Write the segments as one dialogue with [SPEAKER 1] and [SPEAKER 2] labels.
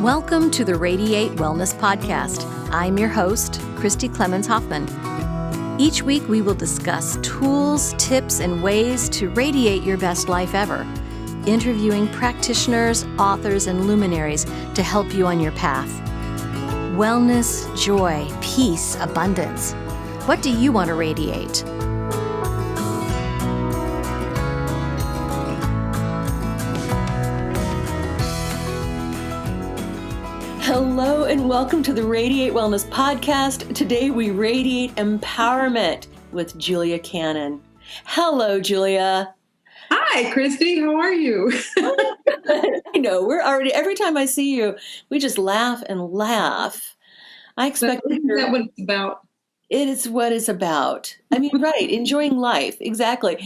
[SPEAKER 1] Welcome to the Radiate Wellness Podcast. I'm your host, Christy Clemens Hoffman. Each week we will discuss tools, tips, and ways to radiate your best life ever, interviewing practitioners, authors, and luminaries to help you on your path. Wellness, joy, peace, abundance. What do you want to radiate? Hello and welcome to the Radiate Wellness Podcast. Today we radiate empowerment with Julia Cannon. Hello, Julia.
[SPEAKER 2] Hi, Christy. How are you?
[SPEAKER 1] I know, we're already, every time I see you, we just laugh and laugh. I expect
[SPEAKER 2] Isn't that what it's about?
[SPEAKER 1] It is what it's about. I mean, right, enjoying life. Exactly.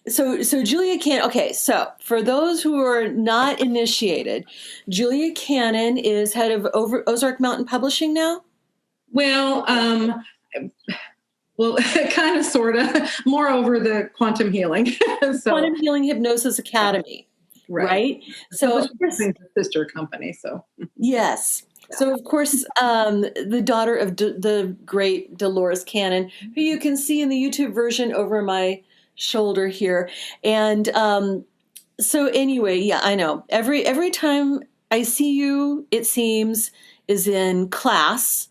[SPEAKER 1] So Julia Cannon, okay, so for those who are not initiated, Julia Cannon is head of Ozark Mountain Publishing now?
[SPEAKER 2] Well, kind of, sort of, more over the quantum healing.
[SPEAKER 1] Quantum Healing Hypnosis Academy, right? So
[SPEAKER 2] of course, a sister company, so.
[SPEAKER 1] Yes. So, of course, the daughter of the great Dolores Cannon, who you can see in the YouTube version over my shoulder here. And so anyway, yeah, I know. Every time I see you, it seems, is in class.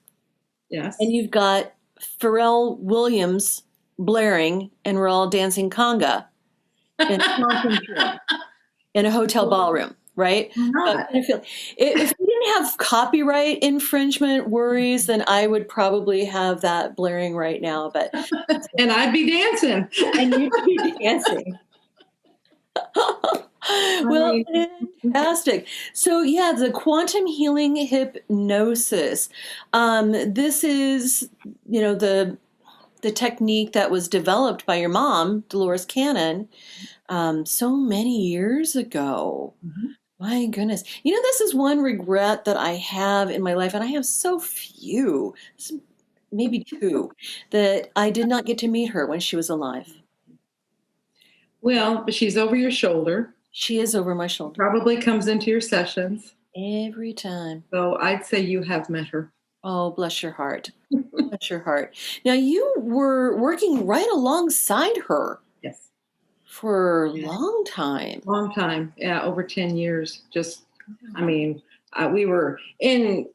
[SPEAKER 2] Yes.
[SPEAKER 1] And you've got Pharrell Williams blaring, and we're all dancing conga in a hotel ballroom, right? If we didn't have copyright infringement worries, then I would probably have that blaring right now. But
[SPEAKER 2] and I'd be dancing.
[SPEAKER 1] And you'd be dancing. Well, fantastic. So yeah, the quantum healing hypnosis. This is, the technique that was developed by your mom, Dolores Cannon, so many years ago. Mm-hmm. My goodness. This is one regret that I have in my life, and I have so few, maybe two, that I did not get to meet her when she was alive.
[SPEAKER 2] Well, but she's over your shoulder.
[SPEAKER 1] She is over my shoulder.
[SPEAKER 2] Probably comes into your sessions.
[SPEAKER 1] Every time.
[SPEAKER 2] So I'd say you have met her.
[SPEAKER 1] Oh, bless your heart. Bless your heart. Now, you were working right alongside her.
[SPEAKER 2] Yes.
[SPEAKER 1] For a long time.
[SPEAKER 2] Long time. Yeah, over 10 years. We were in,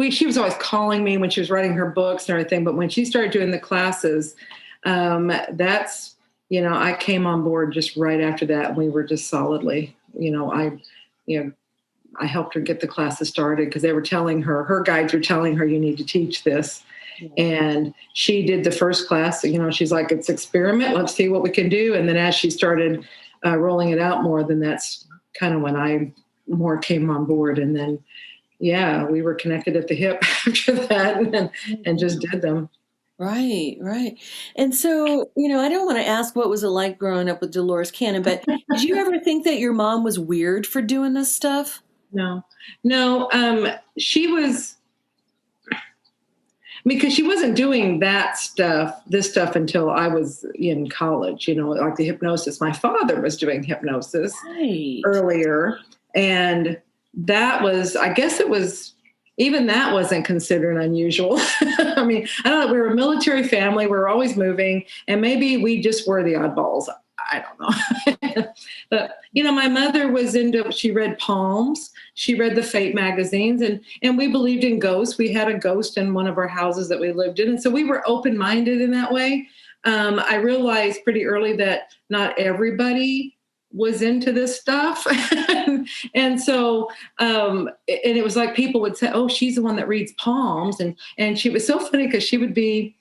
[SPEAKER 2] she was always calling me when she was writing her books and everything, but when she started doing the classes, I came on board just right after that. And we were just solidly, I helped her get the classes started because they were telling her guides were telling her, you need to teach this. And she did the first class, she's like, it's experiment. Let's see what we can do. And then as she started rolling it out more, then that's kind of when I more came on board. And then, we were connected at the hip after that and just did them.
[SPEAKER 1] Right. And so, I don't want to ask what was it like growing up with Dolores Cannon, but did you ever think that your mom was weird for doing this stuff?
[SPEAKER 2] No. She was... because she wasn't doing this stuff until I was in college, like the hypnosis. My father was doing hypnosis earlier. And that was, I guess it was, even that wasn't considered unusual. I mean, I don't know. We were a military family. We were always moving. And maybe we just were the oddballs. I don't know. But, my mother she read palms. She read the Fate magazines, and we believed in ghosts. We had a ghost in one of our houses that we lived in. And so we were open-minded in that way. I realized pretty early that not everybody was into this stuff. and so, and it was like people would say, oh, she's the one that reads palms. And she was so funny because she would be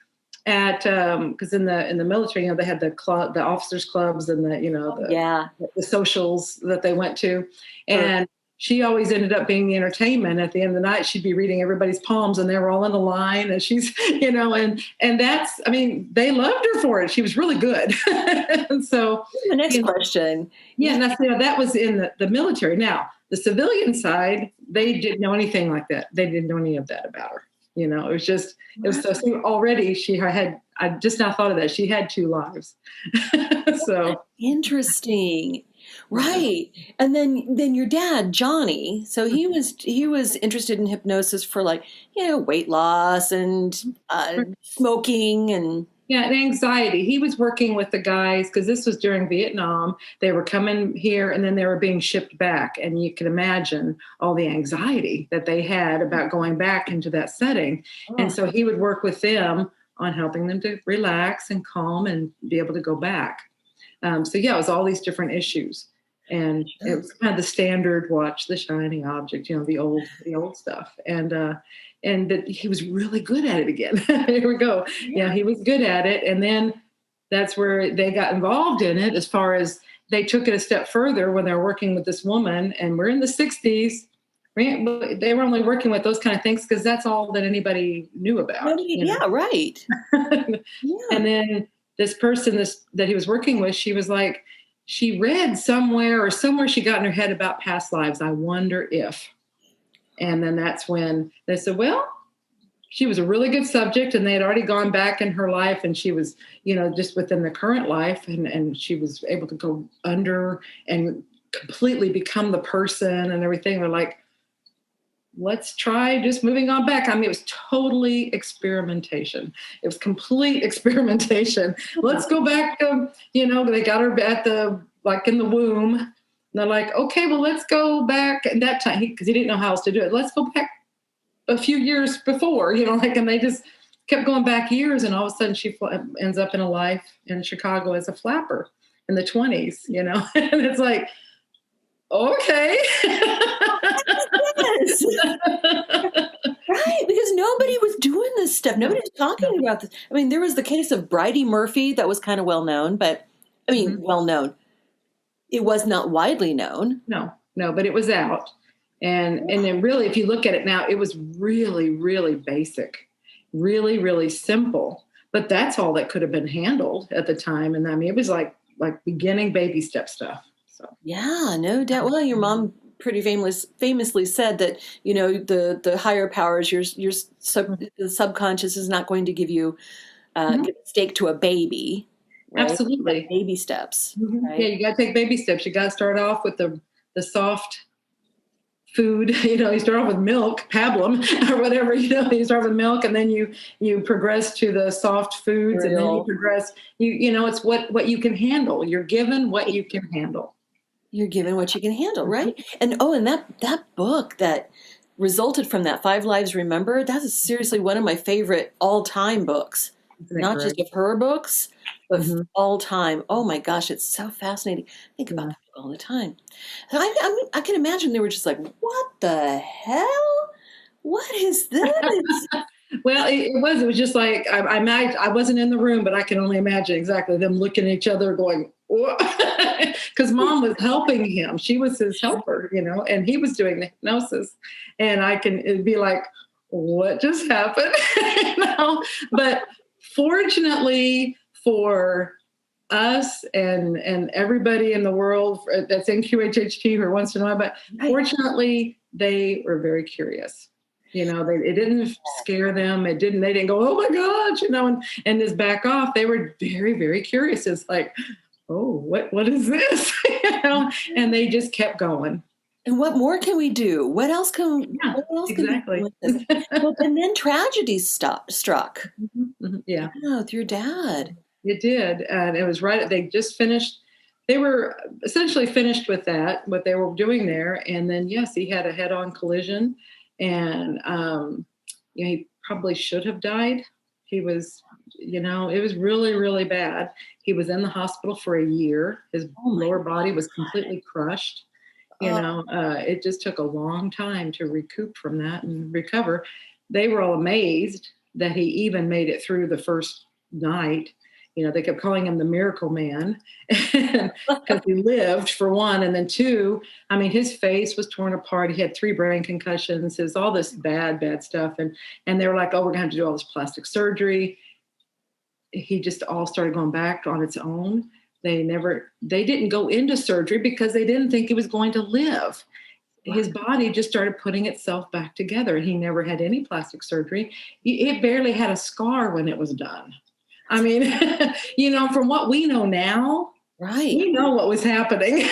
[SPEAKER 2] at because in the military, they had the officers clubs and the socials that they went to, and she always ended up being the entertainment. At the end of the night, she'd be reading everybody's palms, and they were all in a line, and she's and that's, they loved her for it. She was really good. And so
[SPEAKER 1] the next question,
[SPEAKER 2] and that was in the military. Now the civilian side, they didn't know anything like that. They didn't know any of that about her. It was just, so already I just now thought of that. She had two lives. So
[SPEAKER 1] interesting. Right. And then your dad, Johnny, so he was interested in hypnosis for like, weight loss and smoking and
[SPEAKER 2] yeah, and anxiety. He was working with the guys because this was during Vietnam. They were coming here and then they were being shipped back. And you can imagine all the anxiety that they had about going back into that setting. And so he would work with them on helping them to relax and calm and be able to go back. So yeah, it was all these different issues. And it was kind of the standard watch the shiny object, the old stuff. And that he was really good at it again. Here we go. Yeah, he was good at it. And then that's where they got involved in it, as far as they took it a step further when they were working with this woman. And we're in the 60s. They were only working with those kind of things because that's all that anybody knew about.
[SPEAKER 1] Yeah, right.
[SPEAKER 2] Yeah. And then this person that he was working with, she was like, she read somewhere she got in her head about past lives. I wonder if. And then that's when they said, well, she was a really good subject and they had already gone back in her life and she was, just within the current life and she was able to go under and completely become the person and everything. They're like, let's try just moving on back. I mean, it was totally experimentation. It was complete experimentation. Let's go back to, they got her at in the womb. And they're like, okay, well, let's go back at that time because he didn't know how else to do it. Let's go back a few years before, and they just kept going back years. And all of a sudden she ends up in a life in Chicago as a flapper in the 20s, and it's like, okay.
[SPEAKER 1] Yes. Right, because nobody was doing this stuff. Nobody was talking about this. I mean, there was the case of Bridie Murphy that was kind of well known, but well known. It was not widely known.
[SPEAKER 2] No, but it was out. And then really, if you look at it now, it was really, really basic, really, really simple. But that's all that could have been handled at the time. And I mean, it was like beginning baby step stuff. So
[SPEAKER 1] yeah, no doubt. Well, your mom pretty famously said that the higher powers, the subconscious is not going to give you give a steak to a baby. Right?
[SPEAKER 2] Absolutely,
[SPEAKER 1] baby steps. Right?
[SPEAKER 2] Yeah, you got to take baby steps. You got to start off with the soft food. You start off with milk, pablum or whatever. You start with milk, and then you progress to the soft foods, and then you progress. It's what you can handle. You're given what you can handle.
[SPEAKER 1] You're given what you can handle, right? And and that book that resulted from that, 5 Lives Remembered, that is seriously one of my favorite all-time books. Not just of her books, but all time. Oh my gosh, it's so fascinating. I think about that all the time. And I can imagine they were just like, what the hell? What is this?
[SPEAKER 2] Well, it was just like, I wasn't in the room, but I can only imagine exactly them looking at each other going, because Mom was helping him. She was his helper, and he was doing the hypnosis. And it'd be like, what just happened? But fortunately for us and everybody in the world that's in QHHT who wants to know about, fortunately, they were very curious. It didn't scare them. They didn't go, oh my gosh, and just back off. They were very, very curious. It's like, oh, what is this? And they just kept going.
[SPEAKER 1] And what more can we do? What else can we do with this? Well, and then tragedy struck.
[SPEAKER 2] Yeah.
[SPEAKER 1] With your dad.
[SPEAKER 2] It did. And it was right. They just finished. They were essentially finished with that, what they were doing there. And then, yes, he had a head-on collision. And, he probably should have died. He was, it was really, really bad. He was in the hospital for a year. His lower body was completely crushed. It just took a long time to recoup from that and recover. They were all amazed that he even made it through the first night. They kept calling him the miracle man because he lived, for one. And then 2, I mean, his face was torn apart. He had 3 brain concussions. It was all this bad stuff. And they were like, oh, we're going to have to do all this plastic surgery. He just all started going back on its own. They didn't go into surgery because they didn't think he was going to live. His body just started putting itself back together. He never had any plastic surgery. It barely had a scar when it was done. I mean, from what we know now,
[SPEAKER 1] Right.
[SPEAKER 2] We know what was happening.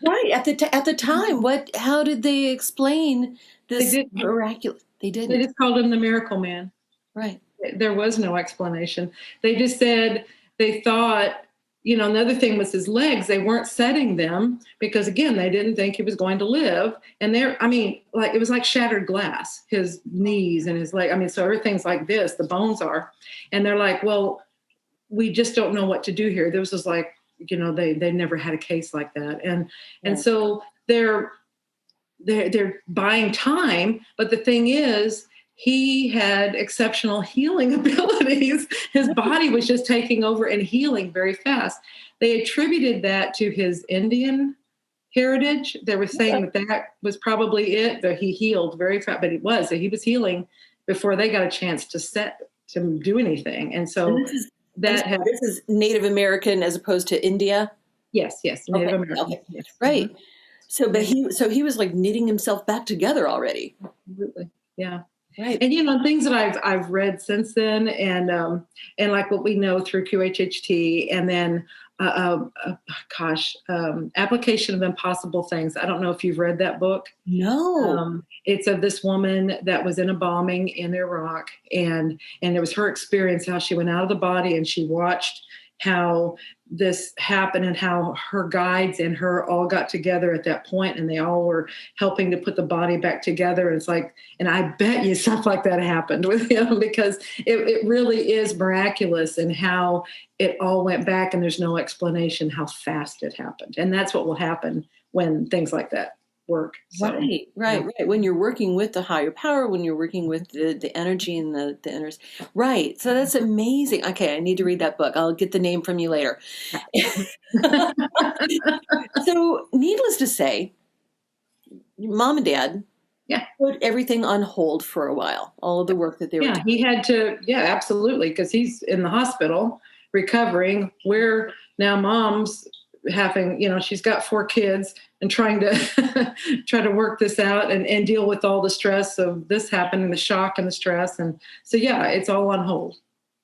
[SPEAKER 1] Right. At the time, how did they explain this miraculous? They
[SPEAKER 2] They
[SPEAKER 1] didn't.
[SPEAKER 2] just called him the Miracle Man.
[SPEAKER 1] Right.
[SPEAKER 2] There was no explanation. They just said they thought, another thing was his legs. They weren't setting them because, again, they didn't think he was going to live. And it was like shattered glass, his knees and his leg. So everything's like this, the bones are. And they're like, well, we just don't know what to do here. This was like, they never had a case like that. And so they're buying time. But the thing is, he had exceptional healing abilities. His body was just taking over and healing very fast. They attributed that to his Indian heritage. They were saying that was probably it, that he healed very fast, but he was healing before they got a chance to do anything. And so
[SPEAKER 1] this is Native American as opposed to India.
[SPEAKER 2] Yes, Native American.
[SPEAKER 1] Okay. Yes. Right. So, but he was like knitting himself back together already.
[SPEAKER 2] Absolutely. Yeah.
[SPEAKER 1] Right.
[SPEAKER 2] And things that I've read since then, and like what we know through QHHT, and then Application of Impossible Things. I don't know if you've read that book.
[SPEAKER 1] No.
[SPEAKER 2] It's of this woman that was in a bombing in Iraq, and it was her experience, how she went out of the body and she watched how this happened and how her guides and her all got together at that point, and they all were helping to put the body back together. And it's like, and I bet you stuff like that happened with him, because it really is miraculous and how it all went back, and there's no explanation how fast it happened. And that's what will happen when things like that work. So,
[SPEAKER 1] right. When you're working with the higher power, when you're working with the energy and the inner, right. So that's amazing. Okay, I need to read that book. I'll get the name from you later. So, needless to say, Mom and Dad put everything on hold for a while. All of the work that they were doing.
[SPEAKER 2] He had to. Yeah, absolutely, because he's in the hospital recovering. Where now, Mom's having, she's got 4 kids and trying to work this out and deal with all the stress of this happening, the shock and the stress. And so, it's all on hold.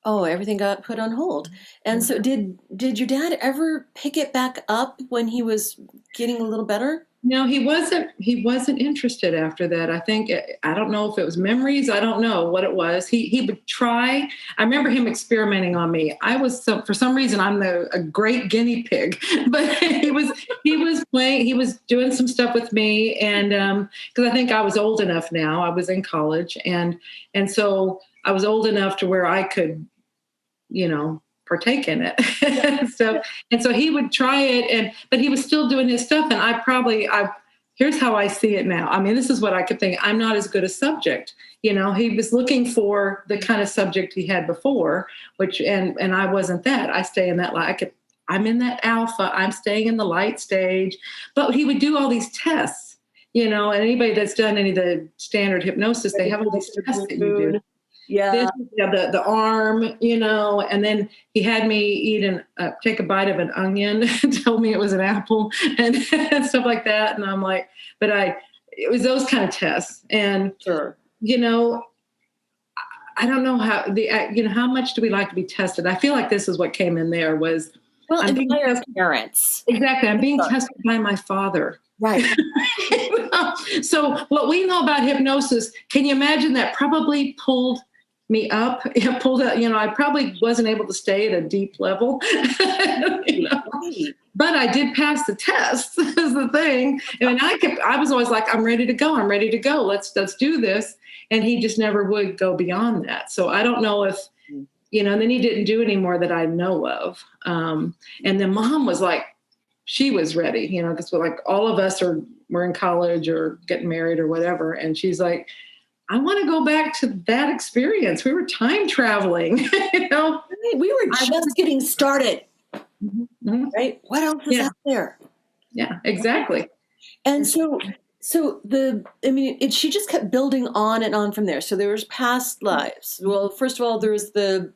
[SPEAKER 1] Oh, everything got put on hold. And so did your dad ever pick it back up when he was getting a little better?
[SPEAKER 2] No, he wasn't interested after that. I don't know if it was memories. I don't know what it was. He would try. I remember him experimenting on me. For some reason, I'm a great guinea pig, but he was playing, he was doing some stuff with me. And, cause I think I was old enough now. I was in college, and so I was old enough to where I could, partake in it. and so he would try it, but he was still doing his stuff. And here's how I see it now. This is what I could think. I'm not as good a subject. He was looking for the kind of subject he had before, and I wasn't that. I stay in that light. I'm in that alpha. I'm staying in the light stage. But he would do all these tests, and anybody that's done any of the standard hypnosis, they have all these tests that you do.
[SPEAKER 1] Yeah.
[SPEAKER 2] The arm, and then he had me take a bite of an onion and told me it was an apple and stuff like that. And I'm like, it was those kind of tests. And,
[SPEAKER 1] sure.
[SPEAKER 2] I don't know how much do we like to be tested? I feel like this is what came in there was.
[SPEAKER 1] Well, and by our parents.
[SPEAKER 2] Exactly. I'm being tested by my father.
[SPEAKER 1] Right.
[SPEAKER 2] So what we know about hypnosis, can you imagine that probably pulled me up? It pulled out, I probably wasn't able to stay at a deep level. But I did pass the test is the thing. And I was always like, I'm ready to go. Let's do this. And he just never would go beyond that. So I don't know if, and then he didn't do any more that I know of. And then Mom was like, she was ready, because like all of us we're in college or getting married or whatever. And she's like, I want to go back to that experience. We were time traveling, We
[SPEAKER 1] were just getting started, right? What else is out there?
[SPEAKER 2] Yeah, exactly.
[SPEAKER 1] And so she just kept building on and on from there. So there was past lives. Well, first of all, there was the,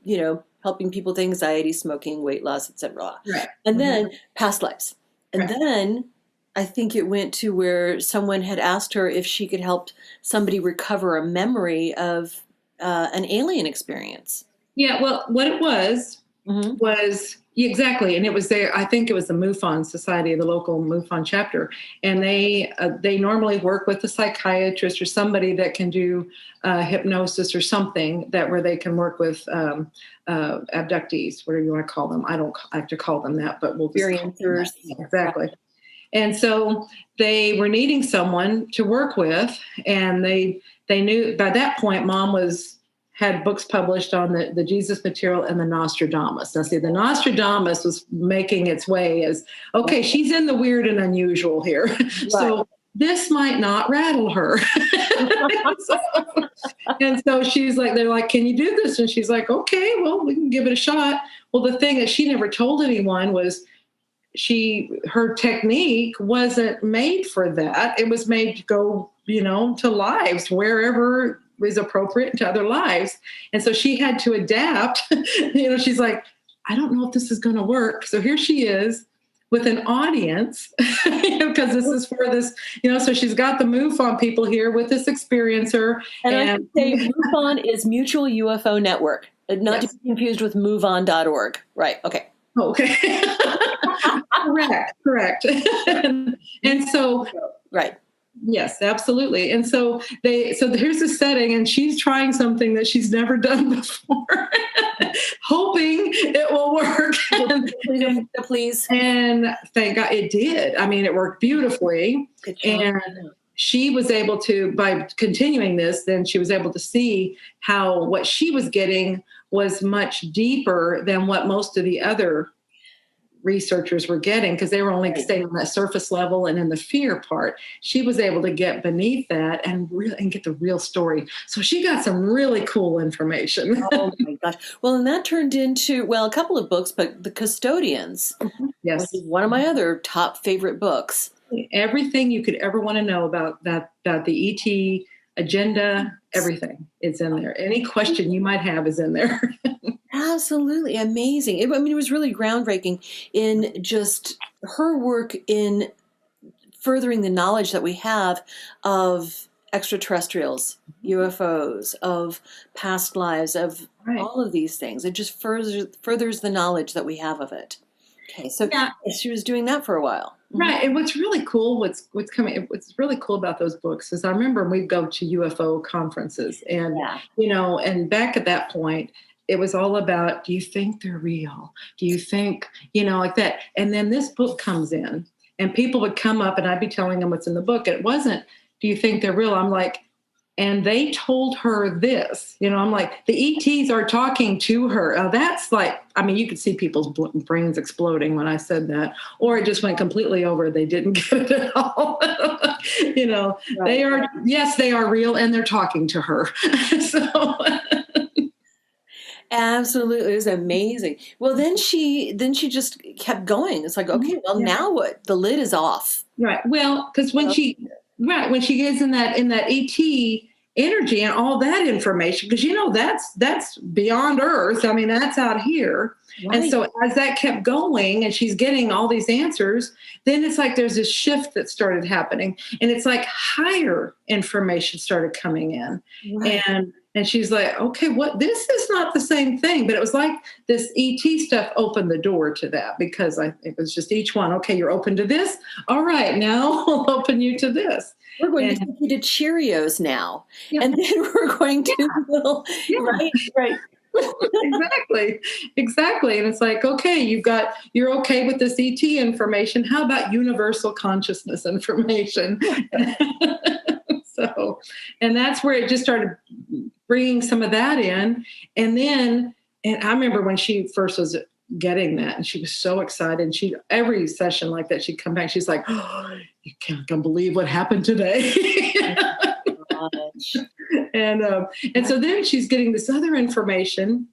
[SPEAKER 1] helping people with anxiety, smoking, weight loss, etc.
[SPEAKER 2] Right.
[SPEAKER 1] And then past lives. And then I think it went to where someone had asked her if she could help somebody recover a memory of an alien experience.
[SPEAKER 2] Yeah, well, what it was Exactly. And it was there, I think it was the MUFON Society, the local MUFON chapter. And they normally work with a psychiatrist or somebody that can do hypnosis or something where they can work with abductees, whatever you want to call them. I don't have to call them that, but we'll just call them that. Exactly. And so they were needing someone to work with, and they knew by that point Mom had books published on the Jesus material and the Nostradamus. Now, see, the Nostradamus was making its way as, okay, she's in the weird and unusual here. Right. So this might not rattle her. And so she's like, they're like, can you do this? And she's like, okay, well, we can give it a shot. Well, the thing that she never told anyone was her technique wasn't made for that. It was made to go, to lives wherever was appropriate to other lives. And so she had to adapt. She's like, I don't know if this is going to work. So here she is with an audience, because this is for this, so she's got the MUFON people here with this experiencer.
[SPEAKER 1] And I should say MUFON is Mutual UFO Network, not to be confused with MoveOn.org. Right. Okay.
[SPEAKER 2] Okay. Correct. And so,
[SPEAKER 1] right.
[SPEAKER 2] Yes, absolutely. And so here's the setting, and she's trying something that she's never done before, hoping it will work.
[SPEAKER 1] Please.
[SPEAKER 2] And thank God it did. I mean, it worked beautifully. And she was able to, by continuing this, then she was able to see how what she was getting was much deeper than what most of the other researchers were getting, because they were only staying on that surface level and in the fear part. She was able to get beneath that and get the real story. So she got some really cool information.
[SPEAKER 1] Oh my gosh. Well, and that turned into, a couple of books, but The Custodians.
[SPEAKER 2] Yes.
[SPEAKER 1] Which is one of my other top favorite books.
[SPEAKER 2] Everything you could ever want to know about the ET agenda, everything is in there. Any question you might have is in there.
[SPEAKER 1] Absolutely amazing. It was really groundbreaking in just her work in furthering the knowledge that we have of extraterrestrials, UFOs, of past lives, of all of these things. It just furthers the knowledge that we have of it. Okay, so she was doing that for a while.
[SPEAKER 2] Right. And what's really cool, what's really cool about those books is I remember we'd go to UFO conferences, and, and back at that point, it was all about, do you think they're real? Do you think, like that? And then this book comes in, and people would come up, and I'd be telling them what's in the book. It wasn't, do you think they're real? I'm like, and they told her this, I'm like, the ETs are talking to her. That's like, you could see people's brains exploding when I said that, or it just went completely over. They didn't get it at all. They are, yes, they are real, and they're talking to her. So.
[SPEAKER 1] Absolutely. It was amazing. Well, then she just kept going. It's like, okay, well, now what? The lid is off.
[SPEAKER 2] Right. Well, because when she gets in that ET energy and all that information, because that's beyond Earth. That's out here. Right. And so as that kept going and she's getting all these answers, then it's like there's this shift that started happening, and it's like higher information started coming in. Right. And she's like, okay, this is not the same thing. But it was like this ET stuff opened the door to that, because it was just each one. Okay, you're open to this. All right, now I'll open you to this.
[SPEAKER 1] We're going to take you to Cheerios now. Yeah. And then we're going to right.
[SPEAKER 2] Exactly. And it's like, okay, you're okay with this ET information. How about universal consciousness information? So, and that's where it just started bringing some of that in. And I remember when she first was getting that, and she was so excited. Every session like that, she'd come back. She's like, oh, you can't believe what happened today. And so then she's getting this other information,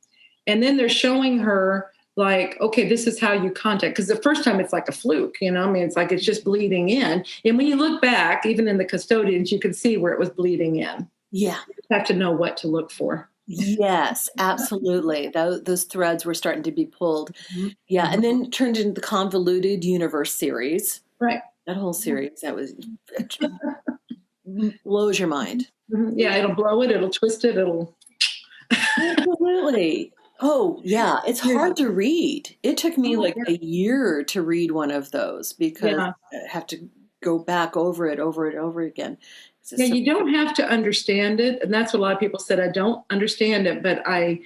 [SPEAKER 2] and then they're showing her, like, okay, this is how you contact. Because the first time it's like a fluke, it's like it's just bleeding in. And when you look back, even in the Custodians, you can see where it was bleeding in.
[SPEAKER 1] Yeah.
[SPEAKER 2] You have to know what to look for.
[SPEAKER 1] Yes, absolutely. Those threads were starting to be pulled. Mm-hmm. Yeah. And then it turned into the Convoluted Universe series.
[SPEAKER 2] Right.
[SPEAKER 1] That whole series, that was blows your mind.
[SPEAKER 2] Mm-hmm. Yeah, it'll blow it. It'll twist it. It'll.
[SPEAKER 1] Absolutely. Oh, yeah. It's hard to read. It took me like a year to read one of those because I have to go back over it over again.
[SPEAKER 2] Yeah, you don't have to understand it. And that's what a lot of people said. I don't understand it, but I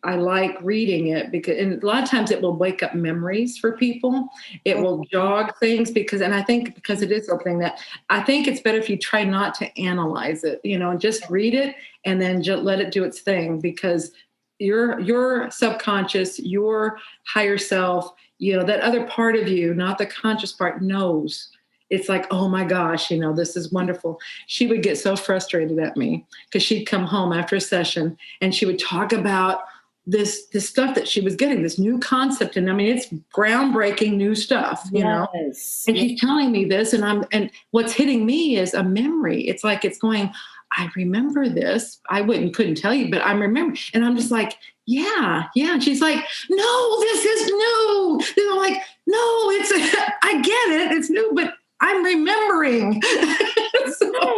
[SPEAKER 2] like reading it because, and a lot of times it will wake up memories for people. It will jog things and I think because it is something that I think it's better if you try not to analyze it, and just read it and then just let it do its thing, because your subconscious, your higher self, that other part of you, not the conscious part, knows. It's like, oh my gosh, this is wonderful. She would get so frustrated at me because she'd come home after a session and she would talk about this stuff that she was getting, this new concept. And I mean, it's groundbreaking new stuff, and she's telling me this, and what's hitting me is a memory. It's like, it's going, I remember this. I couldn't tell you, but I remember. And I'm just like, yeah. And she's like, no, this is new. And I'm like, no, I get it. It's new, but I'm remembering.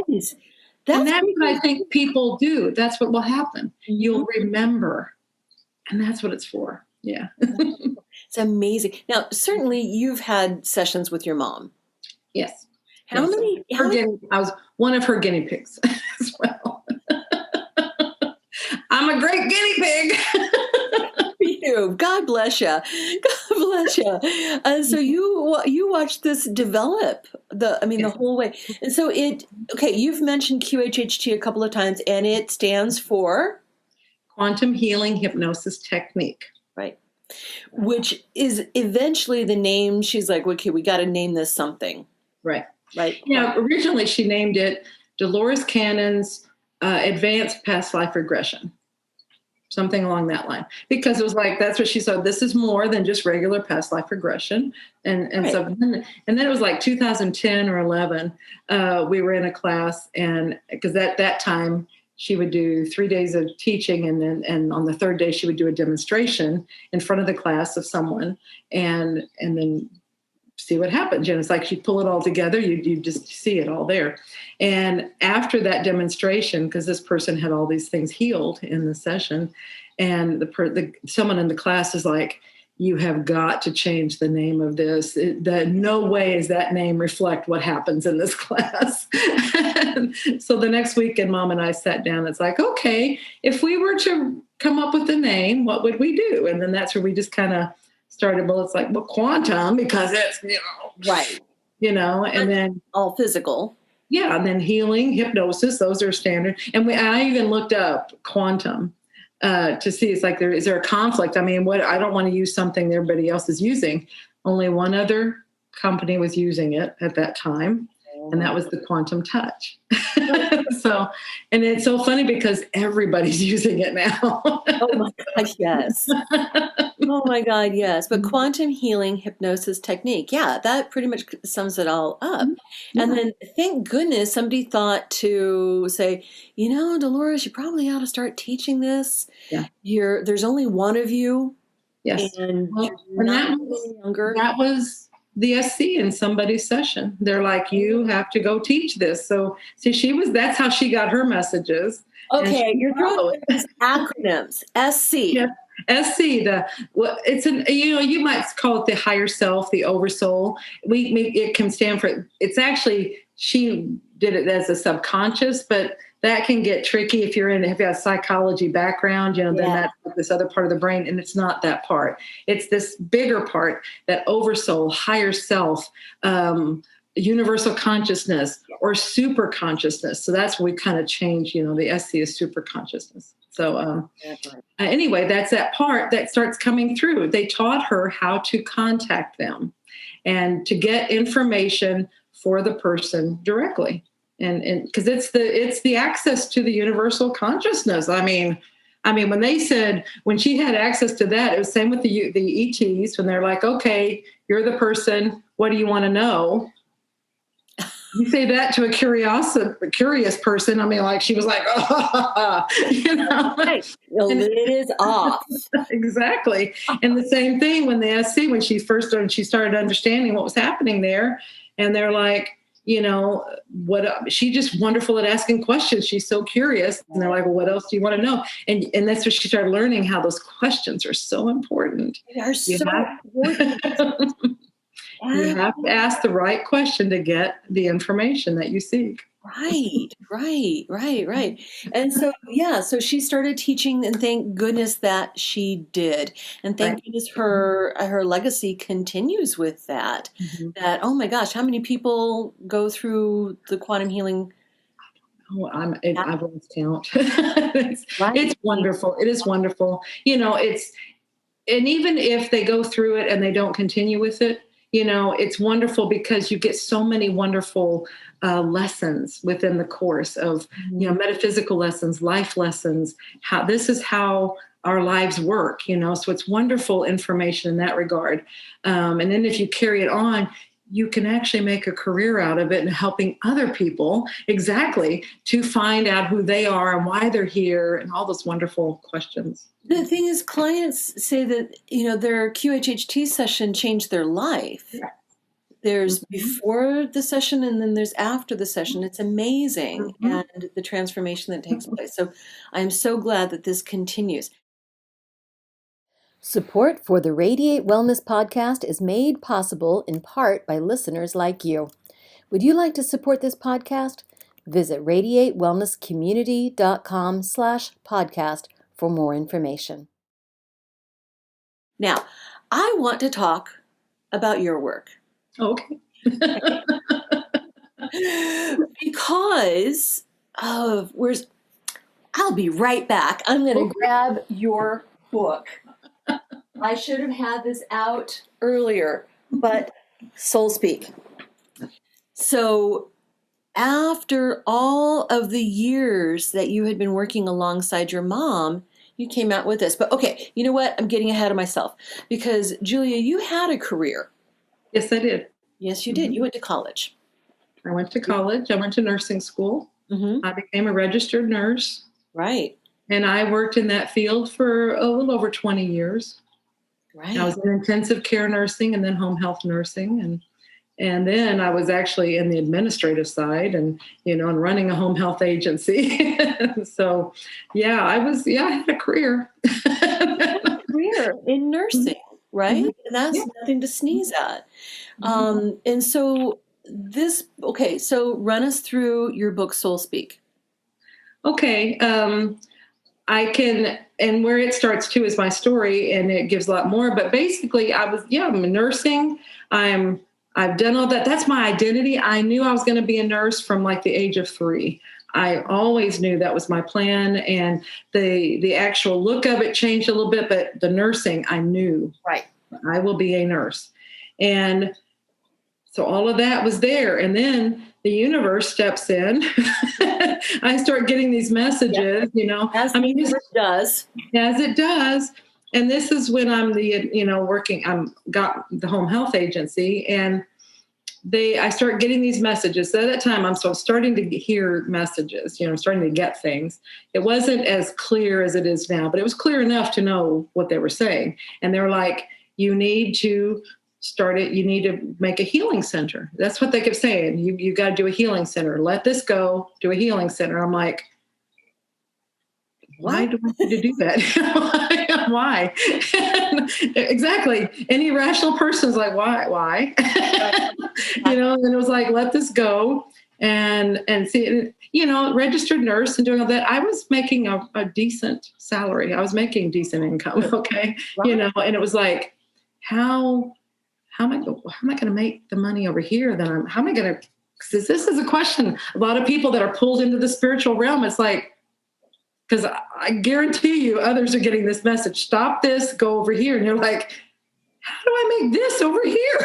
[SPEAKER 1] Nice.
[SPEAKER 2] And that's what I think people do. That's what will happen. You'll remember. And that's what it's for. Yeah.
[SPEAKER 1] It's amazing. Now, certainly you've had sessions with your mom.
[SPEAKER 2] Yes.
[SPEAKER 1] How many?
[SPEAKER 2] I was one of her guinea pigs as well. I'm a great guinea pig.
[SPEAKER 1] You. God bless you. God bless you. So you watched this develop the whole way. And so you've mentioned QHHT a couple of times, and it stands for
[SPEAKER 2] Quantum Healing Hypnosis Technique.
[SPEAKER 1] Right. Which is eventually the name. She's like, okay, we got to name this something.
[SPEAKER 2] Right.
[SPEAKER 1] Right.
[SPEAKER 2] Yeah. Originally, she named it Dolores Cannon's Advanced Past Life Regression. Something along that line, because it was like, that's what she said. This is more than just regular past life regression. And so, and then it was like 2010 or 11, we were in a class, and because at that time she would do 3 days of teaching. And on the third day she would do a demonstration in front of the class of someone and then see what happens. It's like she'd pull it all together. You just see it all there. And after that demonstration, because this person had all these things healed in the session, and someone in the class is like, you have got to change the name of this. No way does that name reflect what happens in this class. So the next weekend, Mom and I sat down. It's like, okay, if we were to come up with a name, what would we do? And then that's where we just kind of started. Well, it's like, quantum, because it's,
[SPEAKER 1] right.
[SPEAKER 2] And then
[SPEAKER 1] all physical.
[SPEAKER 2] Yeah. And then healing, hypnosis, those are standard. And I even looked up quantum to see, it's like, is there a conflict? I mean, I don't want to use something that everybody else is using. Only one other company was using it at that time. And that was the Quantum Touch. So, and it's so funny because everybody's using it now.
[SPEAKER 1] Oh my God, yes. Oh my God, yes. But quantum healing hypnosis technique, yeah, that pretty much sums it all up. Yeah. And then thank goodness somebody thought to say, Dolores, you probably ought to start teaching this.
[SPEAKER 2] Yeah.
[SPEAKER 1] There's only one of you.
[SPEAKER 2] Yes.
[SPEAKER 1] And that was younger.
[SPEAKER 2] That was the SC in somebody's session. They're like, you have to go teach this. So see, that's how she got her messages.
[SPEAKER 1] Okay, you're throwing these acronyms. SC.
[SPEAKER 2] Yeah. SC, you might call it the higher self, the oversoul. It can stand for, it's actually, she did it as a subconscious, but that can get tricky if you have a psychology background, then that's this other part of the brain, and it's not that part. It's this bigger part, that oversoul, higher self, universal consciousness, or super consciousness. So that's what we kind of change, the SC is super consciousness. So anyway, that's that part that starts coming through. They taught her how to contact them and to get information for the person directly. And because it's the access to the universal consciousness. I mean, when she had access to that, it was same with the ETs when they're like, okay, you're the person. What do you want to know? You say that to a curious person. I mean, like she was like, oh,
[SPEAKER 1] right. Well, it is off.
[SPEAKER 2] Exactly. And the same thing when the SC, when she started understanding what was happening there, and they're like, she's just wonderful at asking questions. She's so curious. And they're like, well, what else do you want to know? And that's what she started learning, how those questions are so important.
[SPEAKER 1] They are so important.
[SPEAKER 2] You have to ask the right question to get the information that you seek.
[SPEAKER 1] Right. And so, so she started teaching, and thank goodness that she did. And thank goodness her legacy continues with that. Mm-hmm. That, oh my gosh, how many people go through the quantum healing?
[SPEAKER 2] Oh, I've lost count. It's wonderful. It is wonderful. And even if they go through it and they don't continue with it, it's wonderful because you get so many wonderful lessons within the course of, metaphysical lessons, life lessons, this is how our lives work, so it's wonderful information in that regard. And then if you carry it on, you can actually make a career out of it and helping other people to find out who they are and why they're here and all those wonderful questions.
[SPEAKER 1] The thing is, clients say that, their QHHT session changed their life. Yeah. There's before the session and then there's after the session. It's amazing. And the transformation that takes place. So I'm so glad that this continues.
[SPEAKER 3] Support for the Radiate Wellness podcast is made possible in part by listeners like you. Would you like to support this podcast? Visit radiatewellnesscommunity.com/podcast for more information.
[SPEAKER 1] Now, I want to talk about your work.
[SPEAKER 2] Okay.
[SPEAKER 1] Because of I'll be right back. I'm going to grab your book. I should have had this out earlier, but Soul Speak. So after all of the years that you had been working alongside your mom, you came out with this. But okay, you know what? I'm getting ahead of myself because, Julia, you had a career.
[SPEAKER 2] Yes, I did.
[SPEAKER 1] Yes, you did. You went to college.
[SPEAKER 2] I went to college. I went to nursing school. Mm-hmm. I became a registered nurse.
[SPEAKER 1] Right.
[SPEAKER 2] And I worked in that field for a little over 20 years. Right. I was in intensive care nursing and then home health nursing. And then I was actually in the administrative side and running a home health agency. So, I had a career.
[SPEAKER 1] A career in nursing, right? Mm-hmm. And that's nothing to sneeze at. And so so run us through your book, Soul Speak.
[SPEAKER 2] Okay. I can, and where it starts too is my story, and it gives a lot more. But basically, I'm nursing. I've done all that. That's my identity. I knew I was going to be a nurse from like the age of 3. I always knew that was my plan, and the actual look of it changed a little bit, but the nursing, I knew.
[SPEAKER 1] Right.
[SPEAKER 2] I will be a nurse, and so all of that was there, and then the universe steps in. I start getting these messages,
[SPEAKER 1] As the universe does.
[SPEAKER 2] As it does. And this is when I'm got the home health agency, and I start getting these messages. So at that time, I'm starting to hear messages, starting to get things. It wasn't as clear as it is now, but it was clear enough to know what they were saying. And they were like, you need to start it. You need to make a healing center. That's what they kept saying. You got to do a healing center. Let this go. Do a healing center. I'm like, why do I need to do that? Why? Exactly. Any rational person is like, why? And it was like, let this go and see, registered nurse and doing all that. I was making a decent salary. I was making decent income. Okay. Right. And it was like, how am I going to make the money over here? How am I going to, because this is a question. A lot of people that are pulled into the spiritual realm, it's like, because I guarantee you others are getting this message, stop this, go over here. And you're like, how do I make this over here?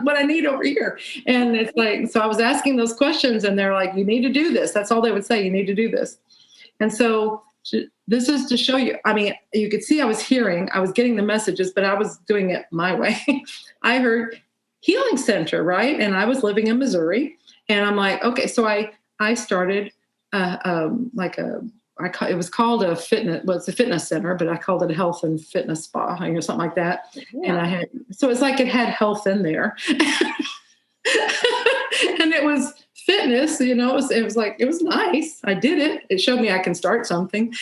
[SPEAKER 2] What I need over here. And it's like, so I was asking those questions and they're like, you need to do this. That's all they would say. You need to do this. And so this is to show you, you could see I was getting the messages, but I was doing it my way. I heard healing center, right? And I was living in Missouri, and I'm like, okay. So I started it was called a fitness. Well, it's a fitness center, but I called it a health and fitness spa, something like that. Yeah. And so it's like it had health in there. And it was fitness, you know, it was like, it was nice. I did it. It showed me I can start something.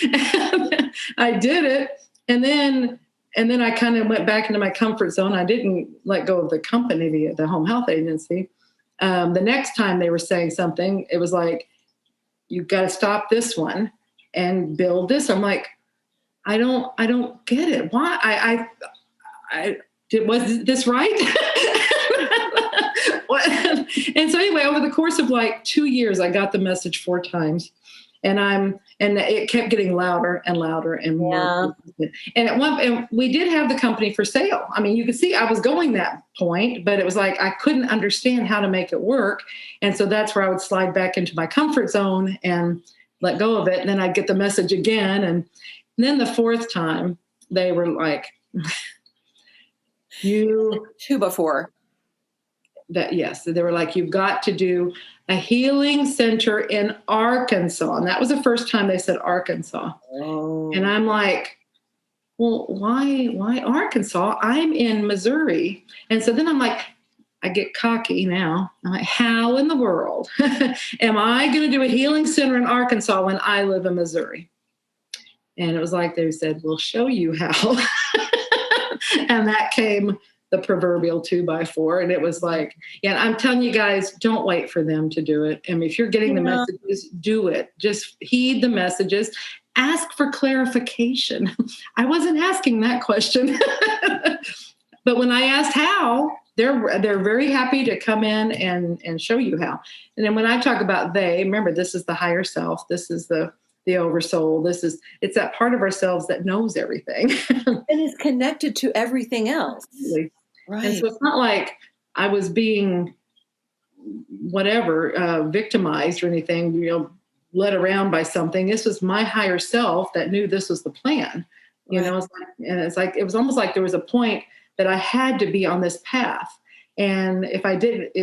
[SPEAKER 2] I did it. And then I kind of went back into my comfort zone. I didn't let go of the company, the home health agency. The next time they were saying something, it was like, you've got to stop this one and build this. I'm like, I don't get it. Why? Was this right? And so anyway, over the course of like 2 years, I got the message 4 times, and it kept getting louder and louder and more. Yeah. And we did have the company for sale. I mean, you could see I was going that point, but it was like I couldn't understand how to make it work. And so that's where I would slide back into my comfort zone and let go of it. And then I'd get the message again. And then the 4th time, they were like, you...
[SPEAKER 1] 2 before.
[SPEAKER 2] Yes, they were like, you've got to do a healing center in Arkansas. And that was the first time they said Arkansas. Oh. And I'm like, well, why Arkansas? I'm in Missouri. And so then I'm like, I get cocky now. I'm like, how in the world am I going to do a healing center in Arkansas when I live in Missouri? And it was like they said, we'll show you how. And that came the proverbial 2x4. And it was like, yeah, I'm telling you guys, don't wait for them to do it. I mean, if you're getting the messages, do it. Just heed the messages. Ask for clarification. I wasn't asking that question. But when I asked how, they're very happy to come in and show you how. And then when I talk about they, remember, this is the higher self. This is the oversoul. It's that part of ourselves that knows everything.
[SPEAKER 1] And is connected to everything else.
[SPEAKER 2] Absolutely.
[SPEAKER 1] Right.
[SPEAKER 2] And so it's not like I was being victimized or anything, led around by something. This was my higher self that knew this was the plan. Right. It was almost like there was a point that I had to be on this path. And if I didn't,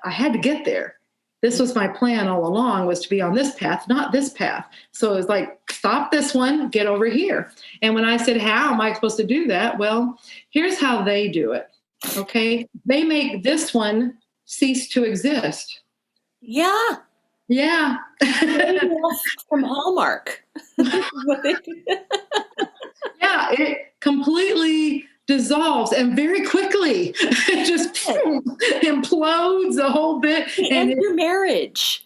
[SPEAKER 2] I had to get there. This was my plan all along, was to be on this path, not this path. So it was like, stop this one, get over here. And when I said, how am I supposed to do that? Well, here's how they do it. Okay. They make this one cease to exist.
[SPEAKER 1] Yeah.
[SPEAKER 2] Yeah.
[SPEAKER 1] From Hallmark.
[SPEAKER 2] Yeah. It completely dissolves and very quickly it just implodes the whole bit.
[SPEAKER 1] And your marriage.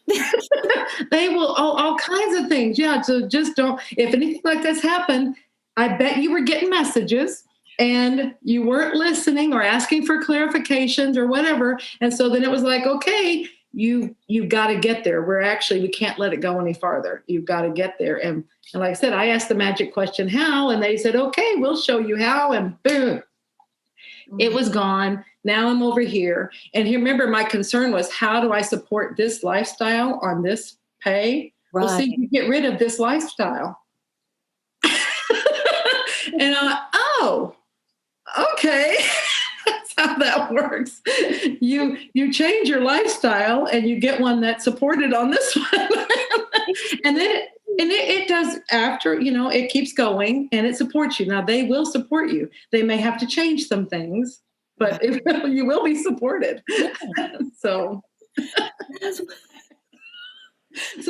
[SPEAKER 2] They will, all kinds of things. Yeah. So just don't, if anything like this happened, I bet you were getting messages and you weren't listening or asking for clarifications or whatever. And so then it was like, okay, you've got to get there. We can't let it go any farther. You've got to get there. And like I said, I asked the magic question, how? And they said, okay, we'll show you how. And boom, it was gone. Now I'm over here. And here, remember, my concern was, how do I support this lifestyle on this pay? Right. Well, see, you get rid of this lifestyle. And okay. That's how that works. You change your lifestyle and you get one that's supported on this one. And then it does after, it keeps going and it supports you. Now they will support you. They may have to change some things, but you will be supported. So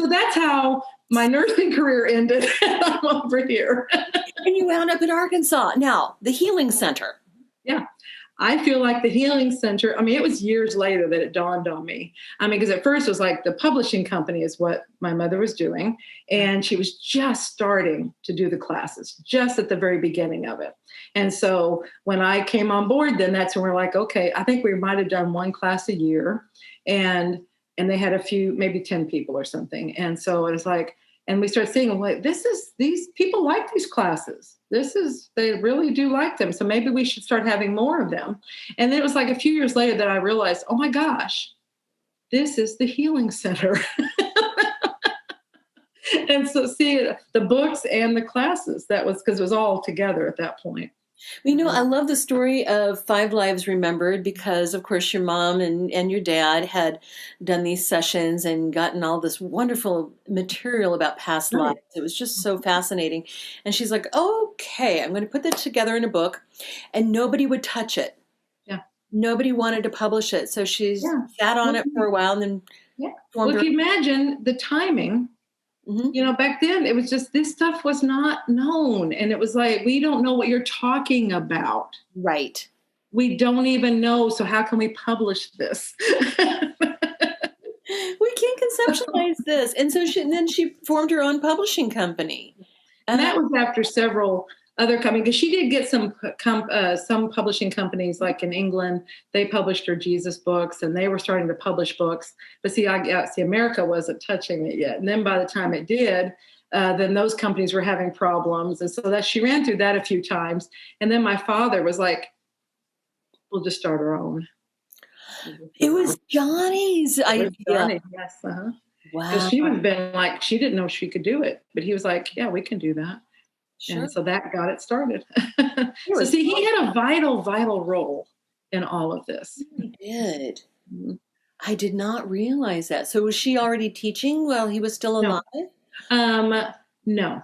[SPEAKER 2] that's how my nursing career ended. I'm over here.
[SPEAKER 1] And you wound up in Arkansas. Now, the healing center.
[SPEAKER 2] Yeah. I feel like the healing center, it was years later that it dawned on me. Because at first it was like the publishing company is what my mother was doing. And she was just starting to do the classes, just at the very beginning of it. And so when I came on board, then that's when we're like, okay, I think we might have done 1 class a year. And they had a few, maybe 10 people or something. And so it was like, and we started seeing, like, these people like these classes. They really do like them. So maybe we should start having more of them. And then it was like a few years later that I realized, oh my gosh, this is the healing center. And so see the books and the classes, that was because it was all together at that point.
[SPEAKER 1] I love the story of 5 Lives Remembered because, of course, your mom and your dad had done these sessions and gotten all this wonderful material about past lives. It was just so fascinating. And she's like, okay, I'm going to put that together in a book, and nobody would touch it.
[SPEAKER 2] Yeah.
[SPEAKER 1] nobody wanted to publish it. So she sat on it for a while and then
[SPEAKER 2] Well, if you imagine the timing, back then it was just, this stuff was not known. And it was like, we don't know what you're talking about.
[SPEAKER 1] Right.
[SPEAKER 2] We don't even know. So how can we publish this?
[SPEAKER 1] We can't conceptualize this. And so then she formed her own publishing company.
[SPEAKER 2] And that was after several other companies, because she did get some publishing companies, like in England, they published her Jesus books, and they were starting to publish books. But see, America wasn't touching it yet. And then by the time it did, then those companies were having problems. And so that she ran through that a few times. And then my father was like, we'll just start our own.
[SPEAKER 1] It was Johnny's idea.
[SPEAKER 2] Johnny, yes. Wow. Because she had been like, she didn't know she could do it. But he was like, yeah, we can do that. Sure. And so that got it started. So see, he had a vital, vital role in all of this.
[SPEAKER 1] He did. Mm-hmm. I did not realize that. So was she already teaching while he was still alive?
[SPEAKER 2] No,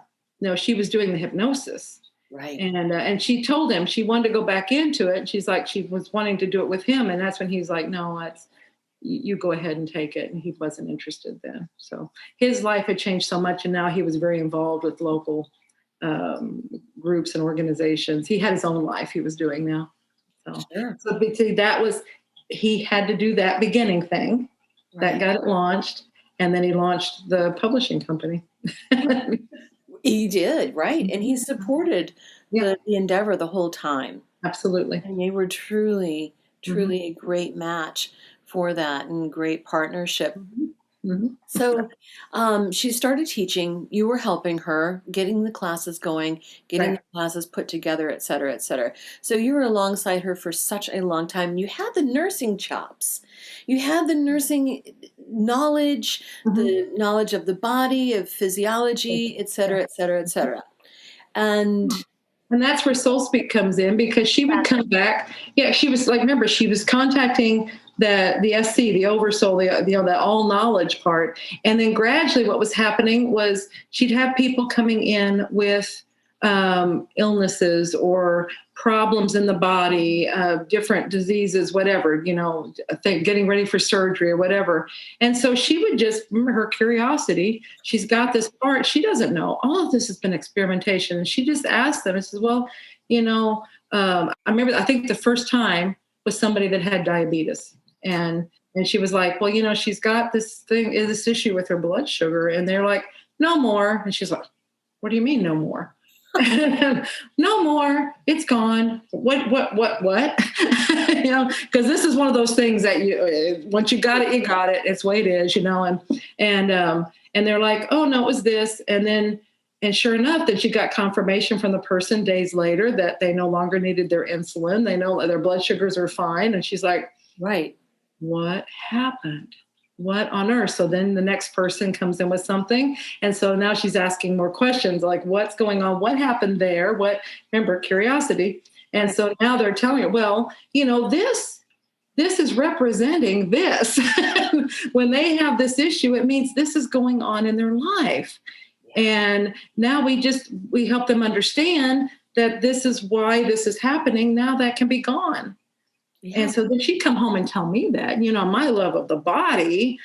[SPEAKER 2] she was doing the hypnosis.
[SPEAKER 1] Right.
[SPEAKER 2] And she told him she wanted to go back into it. And she's like, she was wanting to do it with him. And that's when he's like, no, you go ahead and take it. And he wasn't interested then. So his life had changed so much. And now he was very involved with local groups and organizations. He had his own life he was doing now. So he had to do that beginning thing. That got it launched. And then he launched the publishing company.
[SPEAKER 1] He did, right. And he supported the endeavor the whole time.
[SPEAKER 2] Absolutely.
[SPEAKER 1] And they were truly a great match for that, and great partnership. So she started teaching. You were helping her, getting the classes going, getting the classes put together, et cetera, et cetera. So you were alongside her for such a long time. You had the nursing chops. You had the nursing knowledge, the knowledge of the body, of physiology, et cetera, et cetera, et cetera. And
[SPEAKER 2] that's where Soul Speak comes in, because she would come back. Yeah, she was like, remember, she was contacting the SC, the oversoul, the all knowledge part. And then gradually what was happening was she'd have people coming in with illnesses or problems in the body, different diseases, whatever, getting ready for surgery or whatever. And so she would just, remember her curiosity, she's got this part, she doesn't know. All of this has been experimentation. And she just asked them and says, well, I think the first time was somebody that had diabetes. And she was like, well, she's got this issue with her blood sugar. And they're like, no more. And she's like, what do you mean no more? No more. It's gone. What? Because this is one of those things that once you got it, you got it. It's the way it is, and they're like, oh no, it was this. And sure enough, then she got confirmation from the person days later that they no longer needed their insulin. They know their blood sugars are fine. And she's like,
[SPEAKER 1] right. What
[SPEAKER 2] happened? What on earth? So then the next person comes in with something. And so now she's asking more questions like, what's going on? What happened there? Remember, curiosity. And so now they're telling her, well, this is representing this. When they have this issue, it means this is going on in their life. And now we help them understand that this is why this is happening. Now that can be gone. Yeah. And so then she'd come home and tell me that, my love of the body,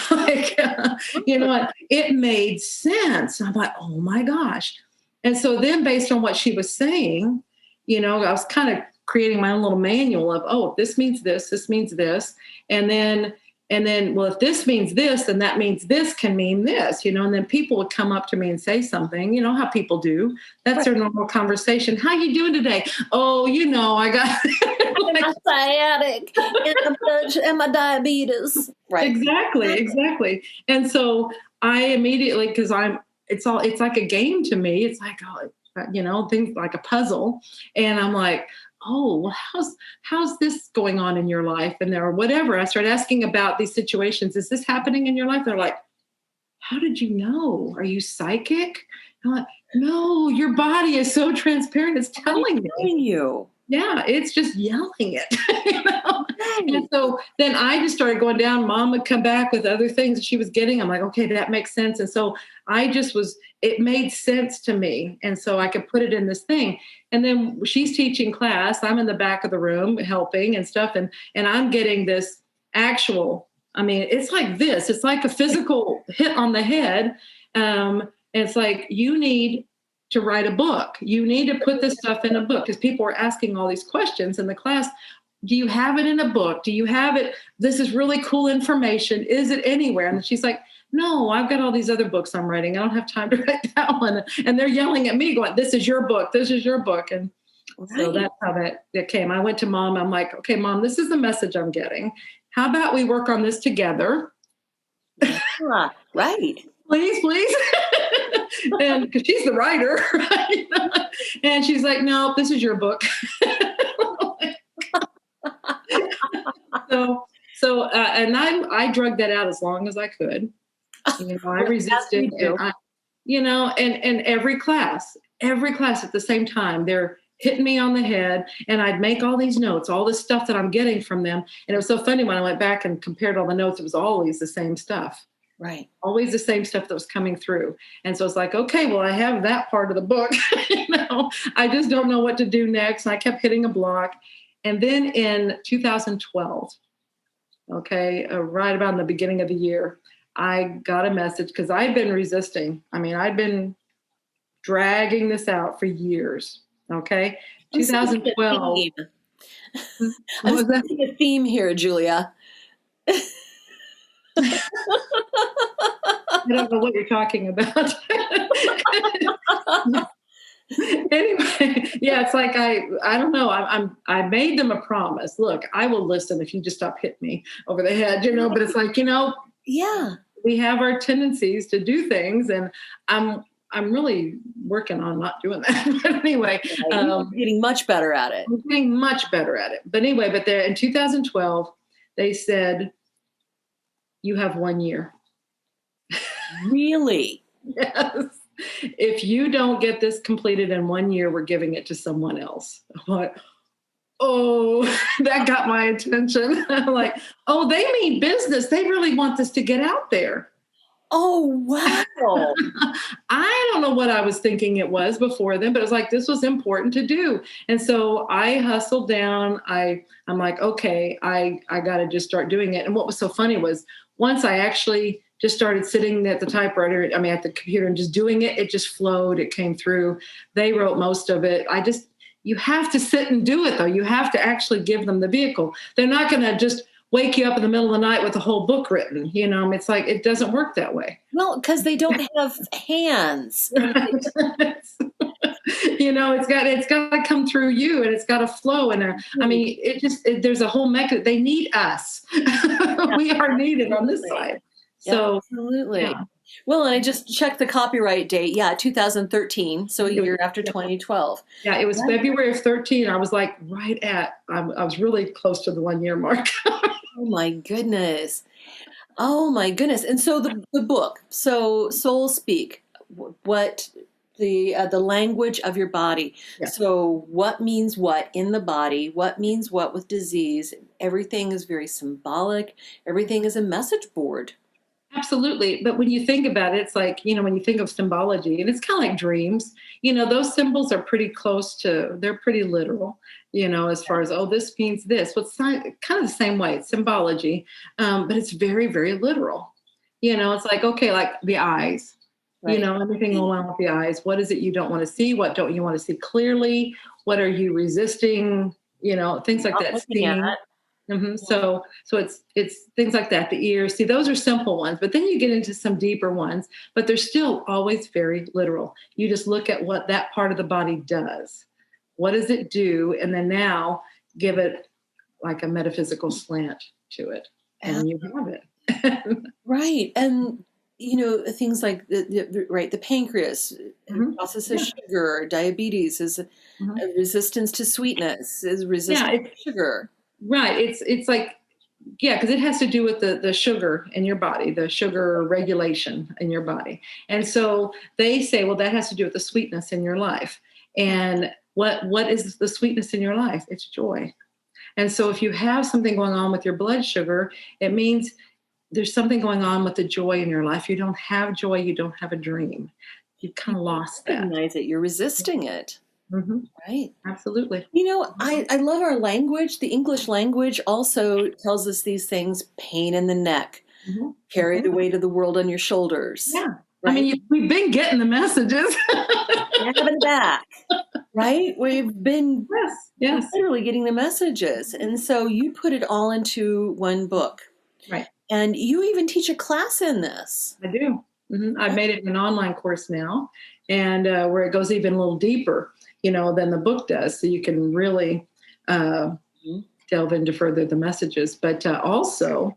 [SPEAKER 2] like, it made sense. I'm like, oh my gosh. And so then based on what she was saying, I was kind of creating my own little manual of, oh, this means this means this. And then, well, if this means this, then that means this can mean this, and then people would come up to me and say something, how people do. That's their normal conversation. How you doing today? Oh, I got
[SPEAKER 1] my sciatic and my diabetes. Right.
[SPEAKER 2] Exactly. And so I immediately, because it's like a game to me. It's like, things like a puzzle. And I'm like, oh, well, how's this going on in your life? And or whatever. I start asking about these situations. Is this happening in your life? They're like, how did you know? Are you psychic? I'm like, no, your body is so transparent. It's telling me.
[SPEAKER 1] You.
[SPEAKER 2] Yeah, it's just yelling it. You know?
[SPEAKER 1] Right.
[SPEAKER 2] And so then I just started going down. Mom would come back with other things that she was getting. I'm like, okay, that makes sense. And so it made sense to me. And so I could put it in this thing. And then she's teaching class. I'm in the back of the room helping and stuff. And I'm getting this actual, I mean, it's like this. It's like a physical hit on the head. And it's like, you need to write a book. You need to put this stuff in a book, because people are asking all these questions in the class. Do you have it in a book? Do you have it? This is really cool information. Is it anywhere? And she's like, no, I've got all these other books I'm writing. I don't have time to write that one. And they're yelling at me going, this is your book. This is your book. And so that's how that came. I went to Mom. I'm like, okay, Mom, this is the message I'm getting. How about we work on this together?
[SPEAKER 1] Yeah, right.
[SPEAKER 2] Please. And because she's the writer, right? And she's like, no, this is your book. And I drugged that out as long as I could. I resisted, and every class at the same time, they're hitting me on the head, and I'd make all these notes, all this stuff that I'm getting from them. And it was so funny when I went back and compared all the notes, it was always the same stuff.
[SPEAKER 1] Right.
[SPEAKER 2] Always the same stuff that was coming through. And so it's like, okay, well, I have that part of the book. I just don't know what to do next. And I kept hitting a block. And then in 2012, right about in the beginning of the year, I got a message, because I'd been resisting. I mean, I'd been dragging this out for years. Okay. 2012.
[SPEAKER 1] I'm seeing a theme here, Julia.
[SPEAKER 2] I don't know what you're talking about. Anyway, yeah, it's like I don't know. I made them a promise. Look, I will listen if you just stop hitting me over the head, But it's like,
[SPEAKER 1] yeah,
[SPEAKER 2] we have our tendencies to do things, and I'm really working on not doing that. But anyway,
[SPEAKER 1] you're getting much better at it.
[SPEAKER 2] I'm getting much better at it. But anyway, there in 2012, they said, you have 1 year.
[SPEAKER 1] Really?
[SPEAKER 2] Yes. If you don't get this completed in 1 year, we're giving it to someone else. I'm like, oh, that got my attention. I'm like, oh, they mean business. They really want this to get out there.
[SPEAKER 1] Oh, wow.
[SPEAKER 2] I don't know what I was thinking it was before then, but it was like, this was important to do. And so I hustled down. I'm like, okay, I got to just start doing it. And what was so funny was, once I actually just started sitting at the typewriter, at the computer, and just doing it, it just flowed. It came through. They wrote most of it. You have to sit and do it, though. You have to actually give them the vehicle. They're not going to just wake you up in the middle of the night with a whole book written. It's like, it doesn't work that way.
[SPEAKER 1] Well, because they don't have hands.
[SPEAKER 2] It's got to come through you, and it's got to flow. And there's a whole mechanism. They need us. We are needed on this side. So
[SPEAKER 1] absolutely. Yeah. Well, and I just checked the copyright date. Yeah, 2013. So a year after 2012.
[SPEAKER 2] Yeah, it was February of 13. I was like I was really close to the 1 year mark.
[SPEAKER 1] Oh my goodness. And so the book, so Soul Speak, what the language of your body. Yeah. So what means what in the body, what means what with disease. Everything is very symbolic. Everything is a message board.
[SPEAKER 2] Absolutely. But when you think about it, it's like, when you think of symbology, and it's kind of like dreams, those symbols are pretty they're pretty literal, as far as, this means this. Well, it's kind of the same way. It's symbology, but it's very, very literal. It's like, okay, like the eyes, right. Everything going on with the eyes. What is it you don't want to see? What don't you want to see clearly? What are you resisting? Things like that. Mm-hmm. So it's things like that. The ears, see, those are simple ones, but then you get into some deeper ones, but they're still always very literal. You just look at what that part of the body does. What does it do? And then now give it like a metaphysical slant to it, and you have it.
[SPEAKER 1] Right. And things like the pancreas, process of sugar, diabetes is a resistance to sweetness, is resistance to sugar.
[SPEAKER 2] Right. It's like, because it has to do with the sugar in your body, the sugar regulation in your body. And so they say, well, that has to do with the sweetness in your life. And what is the sweetness in your life? It's joy. And so if you have something going on with your blood sugar, it means there's something going on with the joy in your life. You don't have joy, you don't have a dream. You've kind of lost that.
[SPEAKER 1] Recognize it. You're resisting it.
[SPEAKER 2] Mm-hmm.
[SPEAKER 1] Right.
[SPEAKER 2] Absolutely.
[SPEAKER 1] I love our language. The English language also tells us these things: pain in the neck, carry the weight of the world on your shoulders.
[SPEAKER 2] Yeah.
[SPEAKER 1] Right?
[SPEAKER 2] I mean, we've been getting the messages.
[SPEAKER 1] Having back. Right? We've been
[SPEAKER 2] yes.
[SPEAKER 1] literally getting the messages. And so you put it all into one book.
[SPEAKER 2] Right.
[SPEAKER 1] And you even teach a class in this.
[SPEAKER 2] I do. Mm-hmm. I've made it an online course now, and where it goes even a little deeper, than the book does. So you can really delve into further the messages. But also,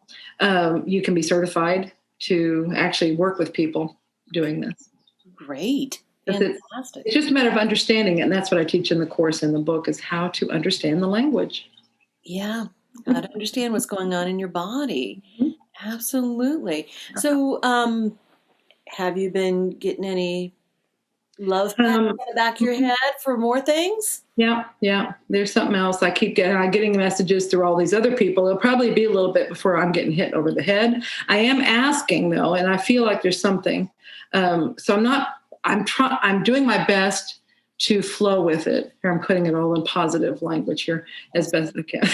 [SPEAKER 2] you can be certified to actually work with people doing this.
[SPEAKER 1] Great.
[SPEAKER 2] Fantastic. It's just a matter of understanding it. And that's what I teach in the course and the book, is how to understand the language.
[SPEAKER 1] Yeah. Got to understand what's going on in your body. Mm-hmm. Absolutely. So, have you been getting any love in the back of your head for more things?
[SPEAKER 2] Yeah. There's something else. I keep getting messages through all these other people. It'll probably be a little bit before I'm getting hit over the head. I am asking though, and I feel like there's something. So I'm doing my best to flow with it. Here, I'm putting it all in positive language here as best I can.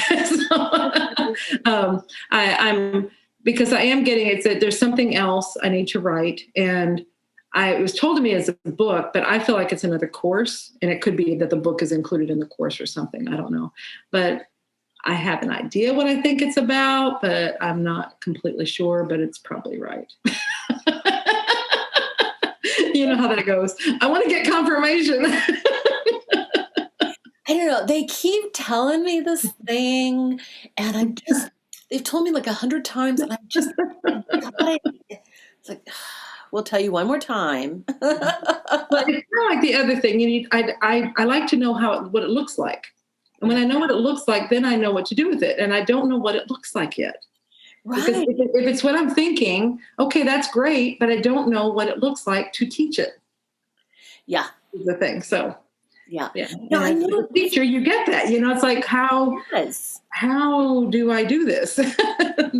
[SPEAKER 2] I'm because I am getting it that there's something else I need to write, and it was told to me as a book, but I feel like it's another course, and it could be that the book is included in the course or something. I don't know, but I have an idea what I think it's about, but I'm not completely sure, but it's probably right. You know how that goes. I want to get confirmation.
[SPEAKER 1] I don't know. They keep telling me this thing, and they've told me like 100 times, and it's like, we'll tell you one more time.
[SPEAKER 2] But it's kind of like the other thing. I like to know what it looks like. And when I know what it looks like, then I know what to do with it. And I don't know what it looks like yet. Right. Because if it's what I'm thinking, okay, that's great, but I don't know what it looks like to teach it.
[SPEAKER 1] Yeah.
[SPEAKER 2] Is the thing. So
[SPEAKER 1] yeah.
[SPEAKER 2] No, I know. As a teacher, you get that. It's like how do I do this?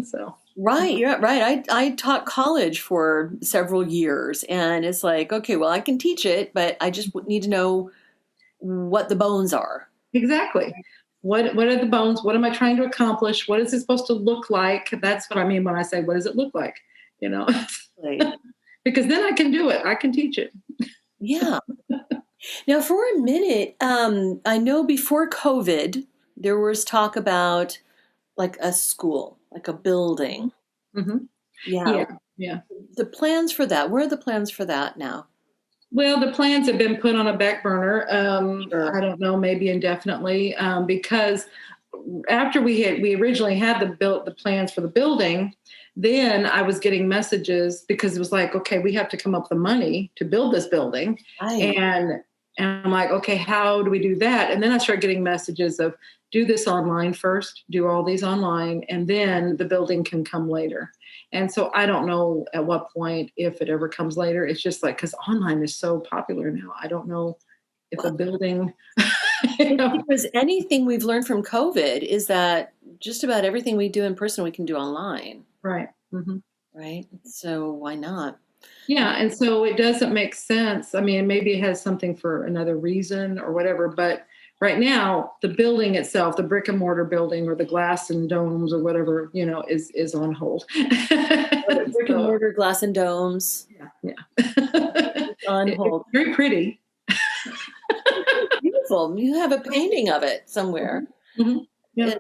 [SPEAKER 2] So
[SPEAKER 1] right, you're right. I taught college for several years, and it's like, okay, well, I can teach it, but I just need to know what the bones are.
[SPEAKER 2] Exactly. What are the bones? What am I trying to accomplish? What is it supposed to look like? That's what I mean when I say, what does it look like? Right. Because then I can do it. I can teach it.
[SPEAKER 1] Yeah. Now, for a minute, I know before COVID, there was talk about like a school, like a building.
[SPEAKER 2] Mm-hmm. Yeah.
[SPEAKER 1] The plans for that. Where are the plans for that now?
[SPEAKER 2] Well, the plans have been put on a back burner.
[SPEAKER 1] Sure.
[SPEAKER 2] I don't know, maybe indefinitely, because after we originally had the plans for the building, then I was getting messages because it was like, okay, we have to come up with the money to build this building. And I'm like, okay, how do we do that? And then I started getting messages of do this online first, do all these online, and then the building can come later. And so I don't know at what point, if it ever comes later. It's just like, because online is so popular now. I don't know if a building...
[SPEAKER 1] Because anything we've learned from COVID is that just about everything we do in person, we can do online.
[SPEAKER 2] Right. Mm-hmm.
[SPEAKER 1] Right. So why not?
[SPEAKER 2] Yeah. And so it doesn't make sense. I mean, maybe it has something for another reason or whatever, but right now the building itself, the brick and mortar building or the glass and domes or whatever, is on hold.
[SPEAKER 1] Brick and mortar, glass and domes.
[SPEAKER 2] Yeah.
[SPEAKER 1] On hold.
[SPEAKER 2] It's very pretty.
[SPEAKER 1] Beautiful. You have a painting of it somewhere.
[SPEAKER 2] Mm-hmm. Yeah.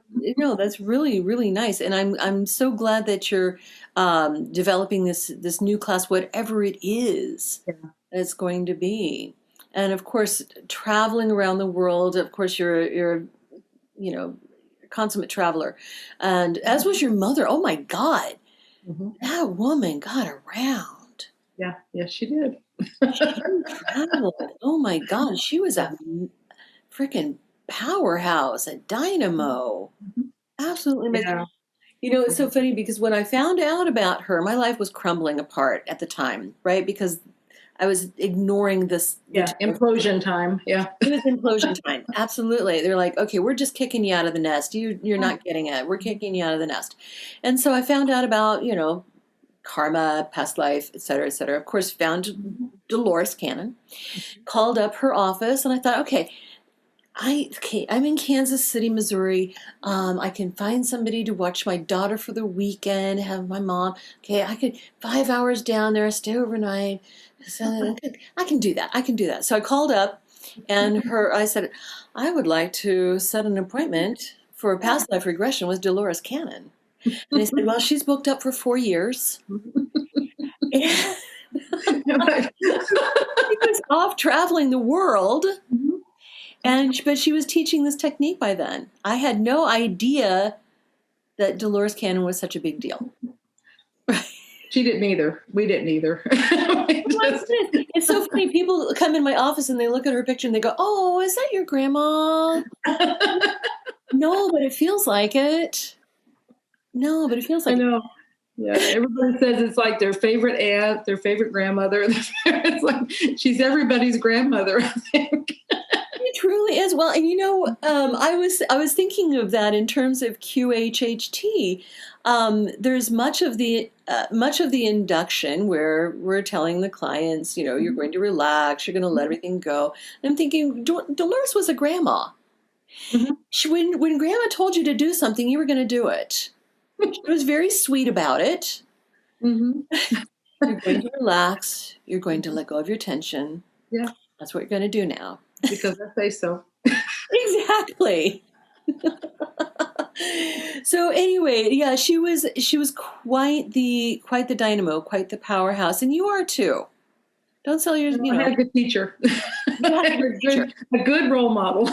[SPEAKER 1] That's really, really nice. And I'm so glad that you're developing this new class, whatever it is it's going to be. And of course, traveling around the world, of course, you're a consummate traveler. And as was your mother. Oh my God. Mm-hmm. That woman got around.
[SPEAKER 2] Yeah. Yes, she did.
[SPEAKER 1] She traveled. Oh my God. She was a freaking powerhouse, a dynamo. Mm-hmm. Absolutely amazing. Yeah. It's so funny because when I found out about her, my life was crumbling apart at the time, right? Because ignoring this.
[SPEAKER 2] Yeah, implosion time. Yeah.
[SPEAKER 1] It was implosion time. Absolutely. They're like, okay, we're just kicking you out of the nest. You're not getting it. We're kicking you out of the nest. And so I found out about, karma, past life, et cetera, et cetera. Of course, found Dolores Cannon, called up her office, and I thought, okay, I'm in Kansas City, Missouri. I can find somebody to watch my daughter for the weekend, have my mom. Okay, I could 5 hours down there, stay overnight. So I can do that. I can do that. So I called up, and I said, I would like to set an appointment for a past life regression with Dolores Cannon. And they said, well, she's booked up for 4 years. She was off traveling the world. But she was teaching this technique by then. I had no idea that Dolores Cannon was such a big deal.
[SPEAKER 2] She didn't either. We didn't either.
[SPEAKER 1] It's so funny. People come in my office and they look at her picture and they go, oh, is that your grandma? No, but it feels like it. No, but it feels like
[SPEAKER 2] I know. Yeah, everybody says it's like their favorite aunt, their favorite grandmother. It's like she's everybody's grandmother, I think.
[SPEAKER 1] It truly is. Well, and I was thinking of that in terms of QHHT. There's much of the induction where we're telling the clients, you're going to relax, you're going to let everything go. And I'm thinking, Dolores was a grandma. Mm-hmm. When grandma told you to do something, you were going to do it. She was very sweet about it. Mm-hmm. You're going to relax. You're going to let go of your tension.
[SPEAKER 2] Yeah.
[SPEAKER 1] That's what you're going to do now.
[SPEAKER 2] Because I say so.
[SPEAKER 1] Exactly. So anyway, yeah, she was quite the dynamo, quite the powerhouse, and you are too. Don't sell your,
[SPEAKER 2] I had a good teacher. A good role model.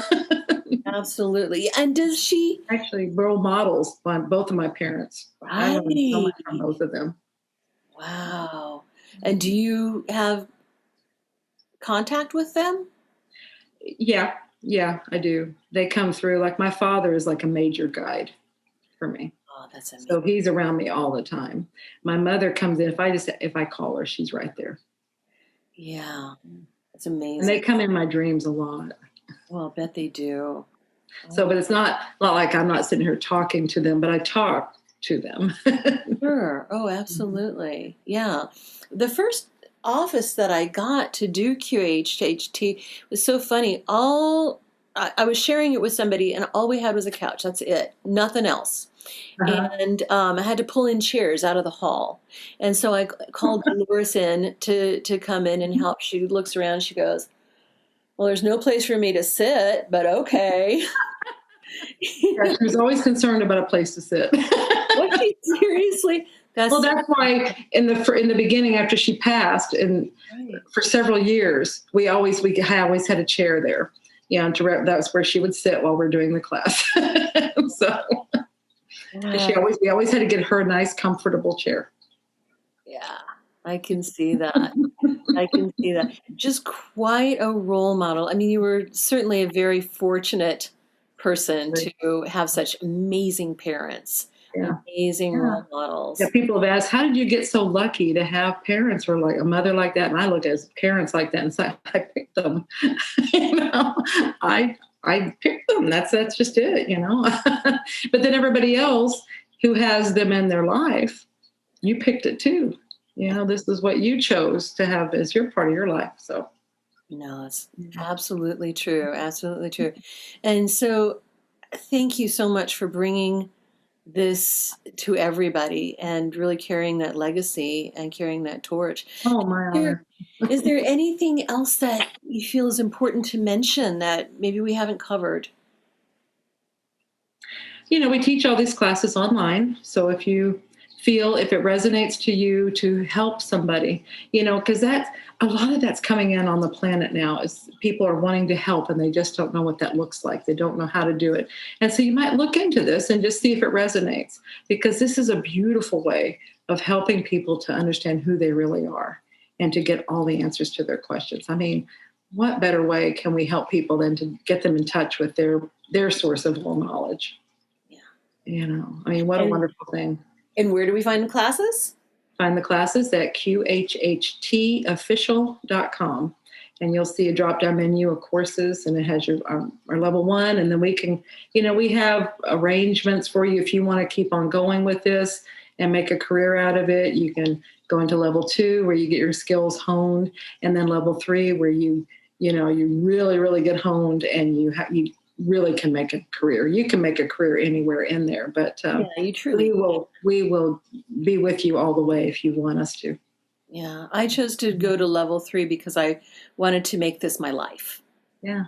[SPEAKER 1] Absolutely. And does she
[SPEAKER 2] actually role models on both of my parents?
[SPEAKER 1] Right.
[SPEAKER 2] I learned so much from both of them.
[SPEAKER 1] Wow. And do you have contact with them?
[SPEAKER 2] Yeah, I do. They come through. Like my father is like a major guide for me.
[SPEAKER 1] Oh, that's amazing.
[SPEAKER 2] So he's around me all the time. My mother comes in. If I call her, she's right there.
[SPEAKER 1] Yeah, that's amazing.
[SPEAKER 2] And they come in my dreams a lot.
[SPEAKER 1] Well, I bet they do.
[SPEAKER 2] So, but it's not like I'm not sitting here talking to them, but I talk to them.
[SPEAKER 1] Sure. Oh, absolutely. Yeah. The first office that I got to do QHHT was so funny. I was sharing it with somebody, and all we had was a couch. That's it. Nothing else. Uh-huh. And I had to pull in chairs out of the hall. And so I called Dolores in to come in and help. She looks around. She goes, well, there's no place for me to sit, but okay.
[SPEAKER 2] Yeah, she was always concerned about a place to sit.
[SPEAKER 1] Was she seriously?
[SPEAKER 2] That's why in the beginning, after she passed, and for several years, we always had a chair there. Yeah, that was where she would sit while we're doing the class. So we always had to get her a nice, comfortable chair.
[SPEAKER 1] Yeah, I can see that. I can see that. Just quite a role model. I mean, you were certainly a very fortunate person to have such amazing parents, amazing role models.
[SPEAKER 2] Yeah, people have asked, how did you get so lucky to have parents or like a mother like that? And I look at parents like that and say, I picked them. I picked them. That's just it, But then everybody else who has them in their life, you picked it too. This is what you chose to have as your part of your life. So.
[SPEAKER 1] No, it's absolutely true. Absolutely true. And so thank you so much for bringing this to everybody and really carrying that legacy and carrying that torch.
[SPEAKER 2] Oh, my honor.
[SPEAKER 1] Is there anything else that you feel is important to mention that maybe we haven't covered?
[SPEAKER 2] We teach all these classes online. So if it resonates to you to help somebody, because that's a lot of that's coming in on the planet now is people are wanting to help and they just don't know what that looks like. They don't know how to do it. And so you might look into this and just see if it resonates, because this is a beautiful way of helping people to understand who they really are and to get all the answers to their questions. I mean, what better way can we help people than to get them in touch with their source of all knowledge? Yeah. What a wonderful thing.
[SPEAKER 1] And where do we find the classes?
[SPEAKER 2] find the classes at QHHTofficial.com. And you'll see a drop-down menu of courses, and it has our level 1. And then we can, we have arrangements for you if you want to keep on going with this and make a career out of it. You can go into level 2 where you get your skills honed, and then level 3 where you really, really get honed and you really can make a career. You can make a career anywhere in there, but
[SPEAKER 1] you truly
[SPEAKER 2] we will be with you all the way if you want us to.
[SPEAKER 1] Yeah, I chose to go to level 3 because I wanted to make this my life.
[SPEAKER 2] Yeah.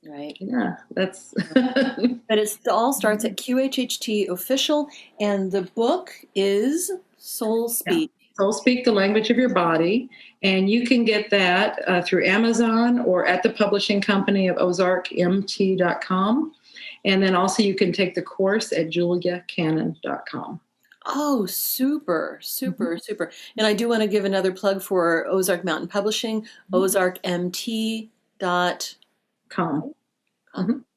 [SPEAKER 1] Right.
[SPEAKER 2] Yeah, that's.
[SPEAKER 1] But it all starts at QHHT Official, and the book is Soul Speak.
[SPEAKER 2] Yeah. Soul Speak, the Language of Your Body. And you can get that through Amazon or at the publishing company of ozarkmt.com. And then also you can take the course at juliacannon.com.
[SPEAKER 1] Oh, super. And I do want to give another plug for Ozark Mountain Publishing, ozarkmt.com.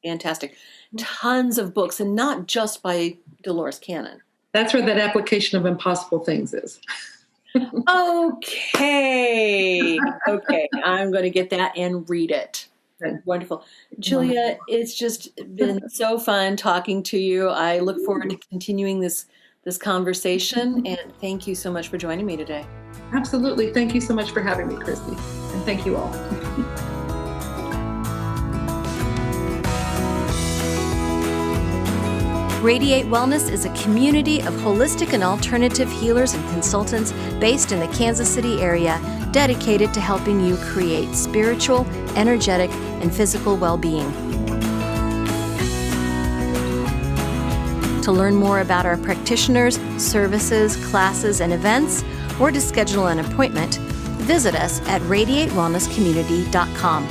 [SPEAKER 1] Fantastic. Tons of books, and not just by Dolores Cannon.
[SPEAKER 2] That's where that application of impossible things is.
[SPEAKER 1] Okay. I'm going to get that and read it. Wonderful. Julia, it's just been so fun talking to you. I look forward to continuing this conversation, and thank you so much for joining me today.
[SPEAKER 2] Absolutely. Thank you so much for having me, Christy. And thank you all.
[SPEAKER 3] Radiate Wellness is a community of holistic and alternative healers and consultants based in the Kansas City area, dedicated to helping you create spiritual, energetic, and physical well-being. To learn more about our practitioners, services, classes, and events, or to schedule an appointment, visit us at radiatewellnesscommunity.com.